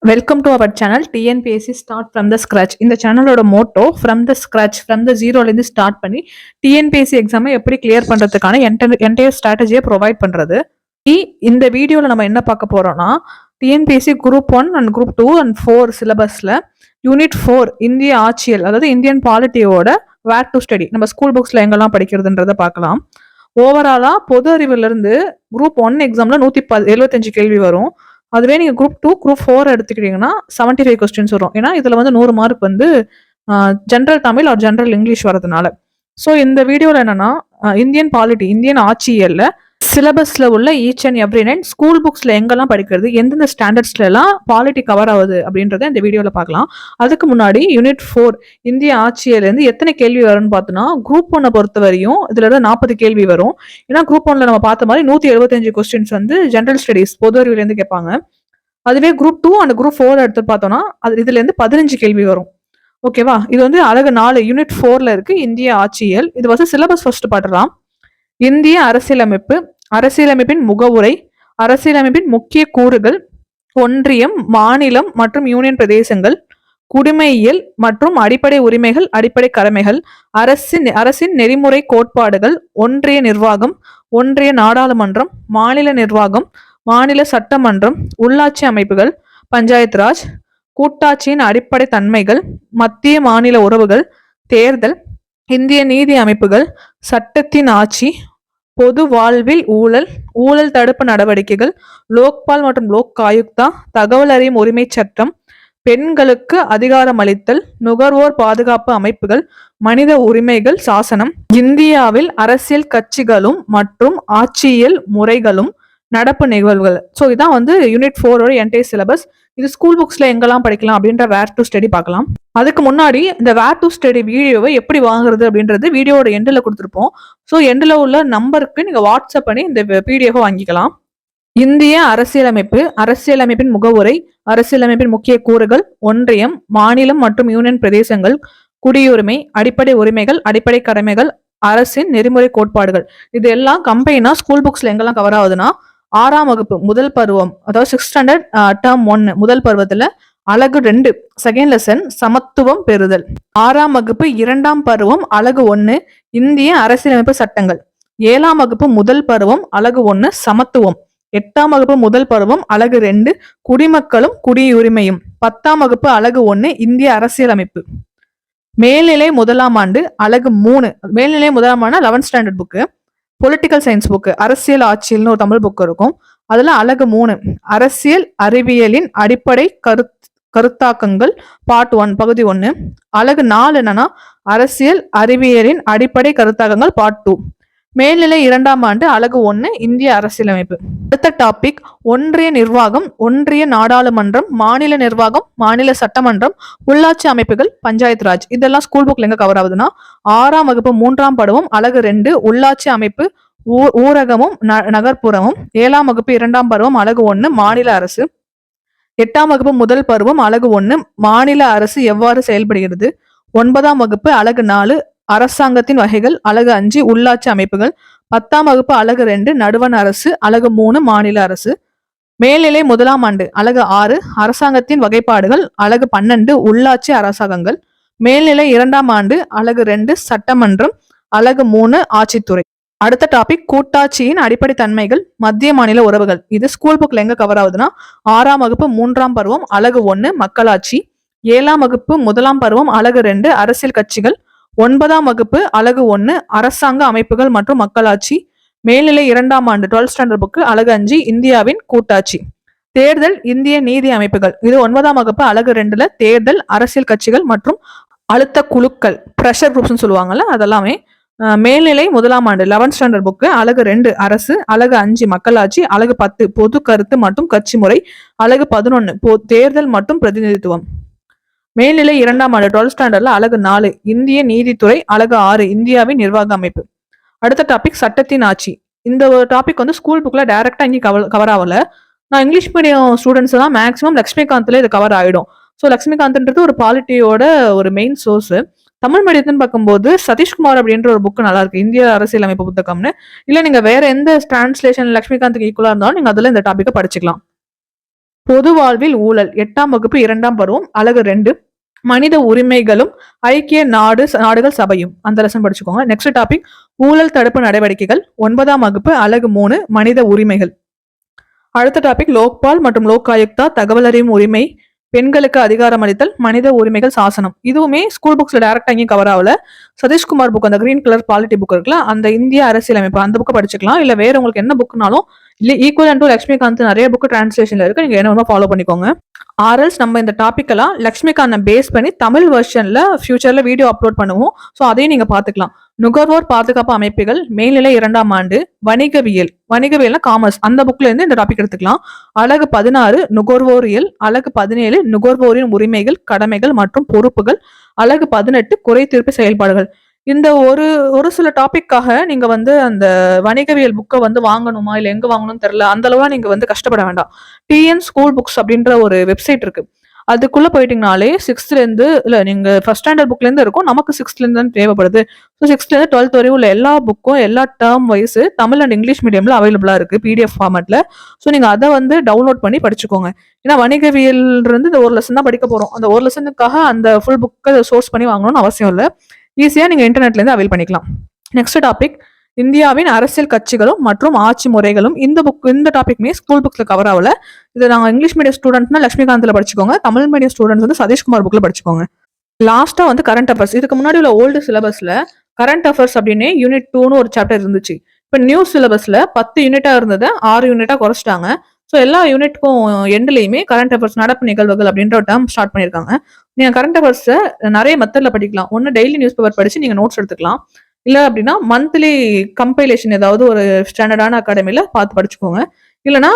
Welcome to our channel TNPSC start from the scratch. இந்த சேனலோட motto from the scratch, from the ஜீரோலேருந்து start பண்ணி TNPSC எக்ஸாமை எப்படி கிளியர் பண்ணுறதுக்கான என்டையர் ஸ்ட்ராட்டஜியை ப்ரொவைட் பண்ணுறது. இந்த வீடியோவில் நம்ம என்ன பார்க்க போகிறோம்னா, TNPSC group 1 and group 2 and 4 சிலபஸில் யூனிட் 4 இந்திய ஆட்சியல், அதாவது இந்தியன் பாலிட்டியோட வேர் டு ஸ்டடி நம்ம ஸ்கூல் புக்ஸில் எங்கெல்லாம் படிக்கிறதுன்றதை பார்க்கலாம். ஓவராலாக பொது அறிவிலிருந்து குரூப் 1 எக்ஸாமில் 175 கேள்வி வரும். அதுவே நீங்கள் குரூப் 2 குரூப் 4 எடுத்துக்கிட்டீங்கன்னா 75 கொஸ்டின்ஸ் வரும். ஏன்னா இதில் வந்து 100 மார்க் வந்து general Tamil or general English வரதுனால. ஸோ இந்த வீடியோவில் என்னன்னா, இந்தியன் பாலிட்டி, இந்தியன் ஆட்சியல்ல சிலபஸ்ல உள்ள each and every nine school புக்ஸ்ல எங்கெல்லாம் படிக்கிறது, எந்தெந்த ஸ்டாண்டர்ட்ஸ்ல எல்லாம் பாலிட்டி கவர் ஆகுது அப்படின்றத இந்த வீடியோவில் பார்க்கலாம். அதுக்கு முன்னாடி யூனிட் 4 இந்திய ஆட்சியிலேருந்து எத்தனை கேள்வி வரும்னு பார்த்தோம்னா, குரூப் 1 பொறுத்த வரையும் இதுல இருந்து 40 கேள்வி வரும். ஏன்னா குரூப் 1ல நம்ம பார்த்த மாதிரி 175 கொஸ்டின்ஸ் வந்து ஜென்ரல் ஸ்டடிஸ் பொது அறிவிலேருந்து கேட்பாங்க. அதுவே குரூப் 2 அண்ட் குரூப் 4 எடுத்து பார்த்தோம்னா இதுல இருந்து 15 கேள்வி வரும். ஓகேவா? இது வந்து அழகு 4 யூனிட் 4ல இருக்கு இந்திய ஆட்சியல். இது வந்து சிலபஸ் ஃபர்ஸ்ட் பார்த்துலாம். இந்திய அரசியலமைப்பு, அரசியலமைப்பின் முகவுரை, அரசியலமைப்பின் முக்கிய கூறுகள், ஒன்றியம், மாநிலம் மற்றும் யூனியன் பிரதேசங்கள், குடிமையியல் மற்றும் அடிப்படை உரிமைகள், அடிப்படை கடமைகள், அரசின் நெறிமுறை கோட்பாடுகள், ஒன்றிய நிர்வாகம், ஒன்றிய நாடாளுமன்றம், மாநில நிர்வாகம், மாநில சட்டமன்றம், உள்ளாட்சி அமைப்புகள், பஞ்சாயத்து ராஜ், கூட்டாட்சியின் அடிப்படை தன்மைகள், மத்திய மாநில உறவுகள், தேர்தல், இந்திய நீதி அமைப்புகள், சட்டத்தின் ஆட்சி, பொது வாழ்வில் ஊழல், ஊழல் தடுப்பு நடவடிக்கைகள், லோக்பால் மற்றும் லோக் ஆயுக்தா, தகவல் அறியும் உரிமை சட்டம், பெண்களுக்கு அதிகாரம் அளித்தல், நுகர்வோர் பாதுகாப்பு அமைப்புகள், மனித உரிமைகள் சாசனம், இந்தியாவில் அரசியல் கட்சிகளும் மற்றும் ஆட்சியல் முறைகளும், நடப்பு நிகழ்வுகள். ஸோ இதான் வந்து யூனிட் 4ஓட என்டையர் சிலபஸ். இது ஸ்கூல் புக்ஸ்ல எங்கெல்லாம் படிக்கலாம் அப்படின்ற வேர் டு ஸ்டடி பார்க்கலாம். அதுக்கு முன்னாடி இந்த வேர் டு ஸ்டடி வீடியோவை எப்படி வாங்குறது அப்படின்றது வீடியோட எண்டில் கொடுத்துருப்போம். ஸோ எண்டில் உள்ள நம்பருக்கு நீங்க வாட்ஸ்அப் பண்ணி இந்த பிடிஎஃப் வாங்கிக்கலாம். இந்திய அரசியலமைப்பு, அரசியலமைப்பின் முகவுரை, அரசியலமைப்பின் முக்கிய கூறுகள், ஒன்றியம், மாநிலம் மற்றும் யூனியன் பிரதேசங்கள், குடியுரிமை, அடிப்படை உரிமைகள், அடிப்படை கடமைகள், அரசின் நெறிமுறை கோட்பாடுகள். இது எல்லாம் கம்பைனா ஸ்கூல் புக்ஸ்ல எங்கெல்லாம் கவர் ஆகுதுன்னா, 6ஆம் வகுப்பு முதல் பருவம், அதாவது 6th ஸ்டாண்டர்ட் டேர்ம் 1 முதல் பருவத்துல அழகு 2 செகண்ட் லெசன் சமத்துவம் பெறுதல், 6ஆம் வகுப்பு 2ஆம் பருவம் அழகு 1 இந்திய அரசியலமைப்பு சட்டங்கள், 7ஆம் வகுப்பு முதல் பருவம் அழகு 1 சமத்துவம், 8ஆம் வகுப்பு முதல் பருவம் அழகு 2 குடிமக்களும் குடியுரிமையும், 10ஆம் வகுப்பு அழகு 1 இந்திய அரசியலமைப்பு, மேல்நிலை முதலாம் ஆண்டு அழகு 3 மேல்நிலை முதலாம் ஆண்டு 11th standard book, political science book அரசியல் ஆட்சியல்னு ஒரு தமிழ் புக் இருக்கும். அதுல அழகு 3 அரசியல் அறிவியலின் அடிப்படை கருத்தாக்கங்கள் பார்ட் 1 பகுதி 1, அழகு 4 என்னன்னா அரசியல் அறிவியலின் அடிப்படை கருத்தாக்கங்கள் பார்ட் 2, மேல்நிலை 2ஆம் ஆண்டு அழகு 1 இந்திய அரசியலமைப்பு. அடுத்த டாபிக் ஒன்றிய நிர்வாகம், ஒன்றிய நாடாளுமன்றம், மாநில நிர்வாகம், மாநில சட்டமன்றம், உள்ளாட்சி அமைப்புகள், பஞ்சாயத்து ராஜ். இதெல்லாம் ஸ்கூல் புக்ல எங்க கவர் ஆகுதுன்னா, 6ஆம் வகுப்பு 3ஆம் பருவம் அழகு 2 உள்ளாட்சி அமைப்பு, ஊரகமும் நகர்ப்புறமும், 7ஆம் வகுப்பு 2ஆம் பருவம் அழகு 1 மாநில அரசு, 8ஆம் வகுப்பு முதல் பருவம் அழகு 1 மாநில அரசு எவ்வாறு செயல்படுகிறது, 9ஆம் வகுப்பு அழகு 4 அரசாங்கத்தின் வகைகள், அழகு 5 உள்ளாட்சி அமைப்புகள், 10ஆம் வகுப்பு அழகு 2 நடுவண் அரசு, அழகு 3 மாநில அரசு, மேல்நிலை முதலாம் ஆண்டு அழகு 6 அரசாங்கத்தின் வகைப்பாடுகள், அழகு 12 உள்ளாட்சி அரசாங்கங்கள், மேல்நிலை 2ஆம் ஆண்டு அழகு 2 சட்டமன்றம், அழகு 3 ஆட்சித்துறை. அடுத்த டாபிக் கூட்டாட்சியின் அடிப்படை தன்மைகள், மத்திய மாநில உறவுகள். இது ஸ்கூல் புக்ல எங்க கவர் ஆகுதுன்னா, 6ஆம் வகுப்பு 3ஆம் பருவம் அழகு 1 மக்களாட்சி, 7ஆம் வகுப்பு முதலாம் பருவம் அழகு 2 அரசியல் கட்சிகள், 9ஆம் வகுப்பு அழகு 1 அரசாங்க அமைப்புகள் மற்றும் மக்களாட்சி, மேல்நிலை 2ஆம் ஆண்டு 12th ஸ்டாண்டர்ட் புக்கு அழகு 5 இந்தியாவின் கூட்டாட்சி, தேர்தல், இந்திய நீதி அமைப்புகள். இது 9ஆம் வகுப்பு அழகு 2ல தேர்தல், அரசியல் கட்சிகள் மற்றும் அழுத்த குழுக்கள், பிரஷர் குரூப்ஸ் சொல்லுவாங்கல்ல அதெல்லாமே. மேல்நிலை முதலாம் ஆண்டு 11th ஸ்டாண்டர்ட் புக்கு அழகு 2 அரசு, அழகு 5 மக்களாட்சி, அழகு 10 பொது கருத்து மற்றும் கட்சி முறை, அழகு 11 தேர்தல் மற்றும் பிரதிநிதித்துவம். மேல்நிலை 2ஆம் ஆண்டு 12th ஸ்டாண்டர்ட்ல அழகு 4 இந்திய நீதித்துறை, அழகு 6 இந்தியாவின் நிர்வாக அமைப்பு. அடுத்த டாபிக் சட்டத்தின் ஆட்சி. இந்த டாபிக் வந்து ஸ்கூல் புக்ல டைரக்டா இங்கே கவர் ஆகல. நான் இங்கிலீஷ் மீடியம் ஸ்டூடெண்ட்ஸ் தான் மேக்ஸிமம் லக்ஷ்மிகாந்த்ல இது கவர் ஆயிடும். ஸோ லக்ஷ்மிகாந்த்ன்றது ஒரு பாலிட்டியோட ஒரு மெயின் சோர்ஸ். தமிழ் மீடியத்துன்னு பார்க்கும்போது சதீஷ்குமார் அப்படின்ற ஒரு புக்கு நல்லா இருக்கு, இந்திய அரசியலமைப்பு புத்தகம்னு. இல்ல நீங்க வேற எந்த டிரான்ஸ்லேஷன் லக்ஷ்மிகாந்துக்கு ஈக்குவலா இருந்தாலும் நீங்க அதுல இந்த டாபிக்கை படிச்சுக்கலாம். பொது வாழ்வில் ஊழல் 8ஆம் வகுப்பு 2ஆம் பருவம் அலகு 2 மனித உரிமைகளும் ஐக்கிய நாடுகள் சபையும் அந்த லெசன் படிச்சுக்கோங்க. நெக்ஸ்ட் டாபிக் ஊழல் தடுப்பு நடவடிக்கைகள் 9ஆம் வகுப்பு அலகு 3 மனித உரிமைகள். அடுத்த டாபிக் லோக்பால் மற்றும் லோக் ஆயுக்தா தகவல் அறியும் உரிமை பெண்களுக்கு அதிகாரம் அளித்தல் மனித உரிமைகள் சாசனம். இதுவுமே ஸ்கூல் புக்ஸ்ல டைரக்டா எங்கேயும் கவர் ஆகல. சதீஷ்குமார் புக் அந்த கிரீன் கலர் பாலிட்டி புக் இருக்குல்ல அந்த இந்திய அரசியலமைப்பு அந்த புக்கை படிச்சுக்கலாம். இல்ல வேற உங்களுக்கு என்ன புக்னாலும் இல்ல ஈக்குவல் டு லட்சுமிகாந்த் நிறைய புக் டிரான்ஸ்லேஷன்ல இருக்கு. நீங்க என்ன ஃபாலோ பண்ணிக்கோங்க. ஆர்எல்ஸ் நம்ம இந்த டாபிக் எல்லாம் லட்சுமிகாந்த் பேஸ் பண்ணி தமிழ் வெர்ஷன்ல ஃபியூச்சர்ல வீடியோ அப்லோட் பண்ணுவோம். ஸோ அதையும் நீங்க பாத்துக்கலாம். நுகர்வோர் பாதுகாப்பு அமைப்புகள் மேல்நிலை 2ஆம் ஆண்டு வணிகவியல்னா காமர்ஸ் அந்த புக்ல இருந்து இந்த டாபிக் எடுத்துக்கலாம். அலகு 16 நுகர்வோரியல், அலகு 17 நுகர்வோரின் உரிமைகள் கடமைகள் மற்றும் பொறுப்புகள், அலகு 18 குறை தீர்ப்பு செயல்பாடுகள். இந்த ஒரு சில டாபிக்காக நீங்க வந்து அந்த வணிகவியல் புக்கை வந்து வாங்கணுமா இல்ல எங்க வாங்கணும்னு தெரியல அந்த அளவா நீங்க வந்து கஷ்டப்பட வேண்டாம். டிஎன் ஸ்கூல் புக்ஸ் அப்படின்ற ஒரு வெப்சைட் இருக்கு. அதுக்குள்ள போயிட்டீங்கனாலே 6th இருந்து இல்ல நீங்க ஃபர்ஸ்ட் ஸ்டாண்டர்ட் புக்ல இருந்து இருக்கும். நமக்கு 6th இருந்து தான் தேவைப்படுது. ஸோ 6th இருந்து 12th வரையும் உள்ள எல்லா புக்கும் எல்லா term wise Tamil and English மீடியம்ல அவைலபிளா இருக்கு பிடிஎஃப் ஃபார்மேட்ல. ஸோ நீங்க அதை வந்து டவுன்லோட் பண்ணி படிச்சுக்கோங்க. ஏன்னா வணிகவியல் இருந்து இந்த ஒரு லெசன் தான் படிக்க போறோம். அந்த ஒரு லெசனுக்காக அந்த ஃபுல் புக்கை சோர்ஸ் பண்ணி வாங்கணும்னு அவசியம் இல்லை. ஈஸியா நீங்க இன்டர்நெட்ல இருந்து அவைல் பண்ணிக்கலாம். நெக்ஸ்ட் டாபிக் இந்தியாவின் அரசியல் கட்சிகளும் மற்றும் ஆட்சி முறைகளும். இந்த டாபிக்மே ஸ்கூல் புக்ஸ்ல கவர் ஆகல. இது நாங்க இங்கிலீஷ் மீடியம் ஸ்டூடெண்ட்னா லட்சுமிகாந்த்ல படிச்சுக்கோங்க. தமிழ் மீடியம் ஸ்டூடெண்ட்ஸ் வந்து சதீஷ்குமார் புக்ல படிச்சுக்கோங்க. லாஸ்டா வந்து கரண்ட் அஃபேர்ஸ். இதுக்கு முன்னாடி உள்ள ஓல்டு சிலபஸ்ல கரண்ட் அஃபேர்ஸ் அப்படின்னு யூனிட் 2ன்னு ஒரு சாப்டர் இருந்துச்சு. இப்ப நியூ சிலபஸ்ல 10 யூனிட்டா இருந்ததை 6 யூனிட்டா குறைச்சிட்டாங்க. ஸோ எல்லா யூனிட்க்கும் எண்ட்லயுமே கரண்ட் அஃபேர்ஸ் நடப்பு நிகழ்வுகள் அப்படின்ற ஒரு டேர்ம் ஸ்டார்ட் பண்ணியிருக்காங்க. நீங்க கரண்ட் அஃபேர்ஸை நிறைய மெத்தட்ல படிக்கலாம். ஒன்னு டெய்லி நியூஸ் பேப்பர் படிச்சு நீங்க நோட்ஸ் எடுத்துக்கலாம். இல்ல அப்படின்னா மந்த்லி கம்பைலேஷன் ஏதாவது ஒரு ஸ்டாண்டர்டான அகாடமில பார்த்து படிச்சுக்கோங்க. இல்லைன்னா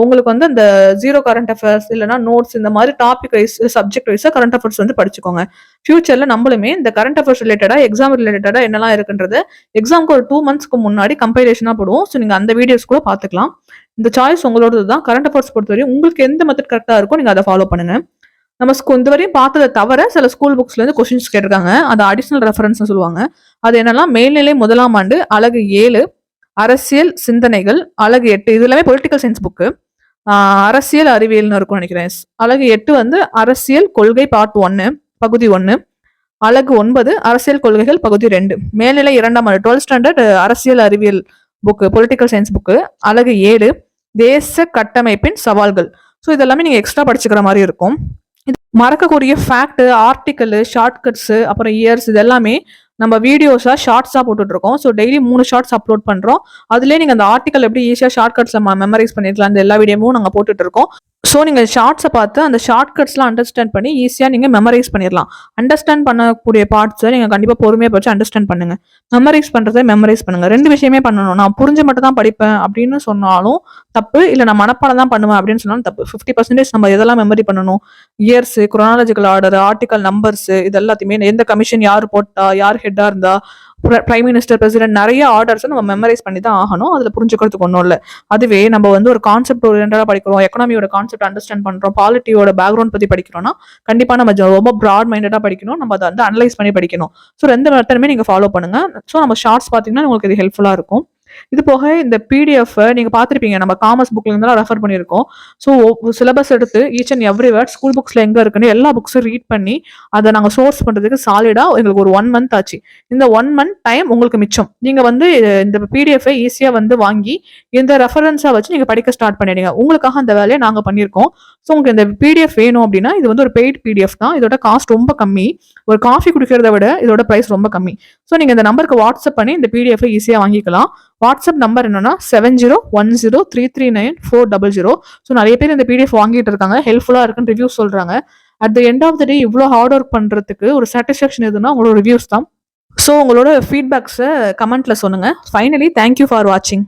உங்களுக்கு வந்து அந்த ஜீரோ கரண்ட் அஃபேர்ஸ் இல்லைன்னா நோட்ஸ் இந்த மாதிரி டாபிக் வைஸ் சப்ஜெக்ட் வைஸா கரண்ட் அஃபேர்ஸ் வந்து படிச்சுக்கோங்க. ஃபியூச்சர்ல நம்மளுமே இந்த கரண்ட் அஃபேர்ஸ் ரிலேட்டடா எக்ஸாம் ரிலேட்டடா என்னெல்லாம் இருக்குன்றது எக்ஸாம்க்கு ஒரு 2 monthsக்கு முன்னாடி கம்பைலேஷனா போடுவோம். ஸோ நீங்க அந்த வீடியோஸ் கூட பார்த்துக்கலாம். இந்த சாய்ஸ் உங்களோடது தான். கரண்ட் அஃபேர்ஸ் பொறுத்தவரையும் உங்களுக்கு எந்த மெத்தட் கரெக்டா இருக்கோ நீங்க அதை ஃபாலோ பண்ணுங்க. நம்ம இந்த வரையும் பார்த்ததை தவிர சில ஸ்கூல் புக்ஸ்ல இருந்து கொஸ்டின்ஸ் கேட்டிருக்காங்க. அது அடிஷனல் ரெஃபரன்ஸ் சொல்லுவாங்க. அது என்னன்னா மேல்நிலை 1ஆம் ஆண்டு அலகு 7 அரசியல் சிந்தனைகள், அலகு 8 இது எல்லாமே பொலிட்டிக்கல் சயின்ஸ் புக்கு. அரசியல் அறிவியல்னு இருக்கும் நினைக்கிறேன். அலகு 8 வந்து அரசியல் கொள்கை பார்ட் 1 பகுதி 1, அலகு 9 அரசியல் கொள்கைகள் பகுதி 2. மேல்நிலை 2ஆம் ஆண்டு 12th ஸ்டாண்டர்ட் அரசியல் அறிவியல் புக்கு பொலிட்டிக்கல் சயின்ஸ் புக்கு அலகு 7 தேச கட்டமைப்பின் சவால்கள். ஸோ இதெல்லாமே நீங்க எக்ஸ்ட்ரா படிச்சுக்கிற மாதிரி இருக்கும். மறக்கக்கூடிய ஃபேக்ட், ஆர்டிக்கல், ஷார்ட்கட்ஸ், அப்புறம் இயர்ஸ் இது எல்லாமே நம்ம வீடியோஸா ஷார்ட்ஸா போட்டுட்டு இருக்கோம். ஸோ டெய்லி 3 ஷார்ட்ஸ் அப்லோட் பண்றோம். அதுலேயே நீங்க அந்த ஆர்டிக்கல் எப்படி ஈஸியா ஷார்ட்கட்ஸ்ல மெமரைஸ் பண்ணிருக்கலாம் அந்த எல்லா வீடியோவும் நாங்க போட்டுட்டு இருக்கோம். ஸோ நீங்க ஷார்ட்ஸை பார்த்து அந்த ஷார்ட்கட்ஸ்லாம் அண்டர்ஸ்டாண்ட் பண்ணி ஈஸியா நீங்க மெமரைஸ் பண்ணிடலாம். அண்டர்ஸ்டாண்ட் பண்ணக்கூடிய பார்ட்ஸை நீங்க கண்டிப்பா பொறுமையா படிச்சு அண்டர்ஸ்டாண்ட் பண்ணுங்க. மெமரைஸ் பண்றதை மெமரைஸ் பண்ணுங்க. 2 விஷயமே பண்ணணும். நான் புரிஞ்சு மட்டும் தான் படிப்பேன் அப்படின்னு சொன்னாலும் தப்பு. இல்ல நான் மனப்பாடம் தான் பண்ணுவேன் அப்படின்னு சொன்னாலும் தப்பு. 50% நம்ம எதெல்லாம் மெமரி பண்ணணும், years, chronological order, article numbers இது எல்லாத்தையுமே எந்த கமிஷன் யார் போட்டா, யார் ஹெட்டா இருந்தா, பிரைம் மினிஸ்டர், பிரசிடென்ட் நிறைய ஆர்டர்ஸ் நம்ம மெமரைஸ் பண்ணி தான் ஆகணும். அதுல புரிஞ்சுக்கிறதுக்கு ஒன்றும் இல்லை. அதுவே நம்ம வந்து ஒரு கான்செப்ட் ஓரியன்டா படிக்கிறோம், எக்கனாமியோட கான்செப்ட் அண்டர்ஸ்டாண்ட் பண்றோம், பாலிட்டியோட பேக்ரவுண்ட் பத்தி படிக்கிறோம்னா கண்டிப்பா நம்ம ரொம்ப ப்ராட் மைண்டடா படிக்கணும். நம்ம அதை வந்து அனலைஸ் பண்ணி படிக்கணும். ஸோ 2 மெத்தடுமே நீங்க ஃபாலோ பண்ணுங்க. ஸோ நம்ம ஷார்ட்ஸ் பாத்தீங்கன்னா உங்களுக்கு இது ஹெல்ப்ஃபுல்லா இருக்கும். இது போக இந்த பிடிஎஃப் நீங்க பாத்திருப்பீங்க. நம்ம காமர்ஸ் புக்ல இருந்து ரெஃபர் பண்ணிருக்கோம். ஸோ சிலபஸ் எடுத்து each and every word school புக்ஸ்ல எங்க இருக்குன்னு எல்லா புக்ஸும் ரீட் பண்ணி அதை நாங்க சோர்ஸ் பண்றதுக்கு சாலிடா எங்களுக்கு ஒரு 1 month ஆச்சு. இந்த 1 month டைம் உங்களுக்கு மிச்சம். நீங்க வந்து இந்த பிடிஎஃப் ஈஸியா வந்து வாங்கி இந்த ரெஃபரன்ஸா வச்சு நீங்க படிக்க ஸ்டார்ட் பண்ணிடுங்க. உங்களுக்காக அந்த வேலையை நாங்க பண்ணிருக்கோம். ஸோ உங்களுக்கு இந்த பிடிஎஃப் வேணும் அப்படின்னா இது வந்து ஒரு பெய்ட் பிடிஎஃப் தான். இதோட காஸ்ட் ரொம்ப கம்மி. ஒரு காஃபி குடிக்கிறத விட இதோட பிரைஸ் ரொம்ப கம்மி. ஸோ நீங்க இந்த நம்பருக்கு வாட்ஸ்அப் பண்ணி இந்த பிடிஎஃப் ஈஸியா வாங்கிக்கலாம். வாட்ஸ்அப் நம்பர் என்னன்னா 7010339400. ஸோ நிறைய பேர் இந்த பிடிஎஃப் வாங்கிட்டு இருக்காங்க. ஹெல்ப்ஃபுல்லா இருக்குன்னு ரிவ்யூ சொல்றாங்க. At the end of the day இவ்வளோ ஹார்ட் ஒர்க் பண்றதுக்கு ஒரு சாட்டிஸ்ஃபேக்ஷன் எதுனா உங்களோட ரிவ்யூஸ் தான். ஸோ உங்களோட ஃபீட்பேக்ஸை கமெண்ட்ல சொல்லுங்க. ஃபைனலி தேங்க்யூ ஃபார் வாட்சிங்.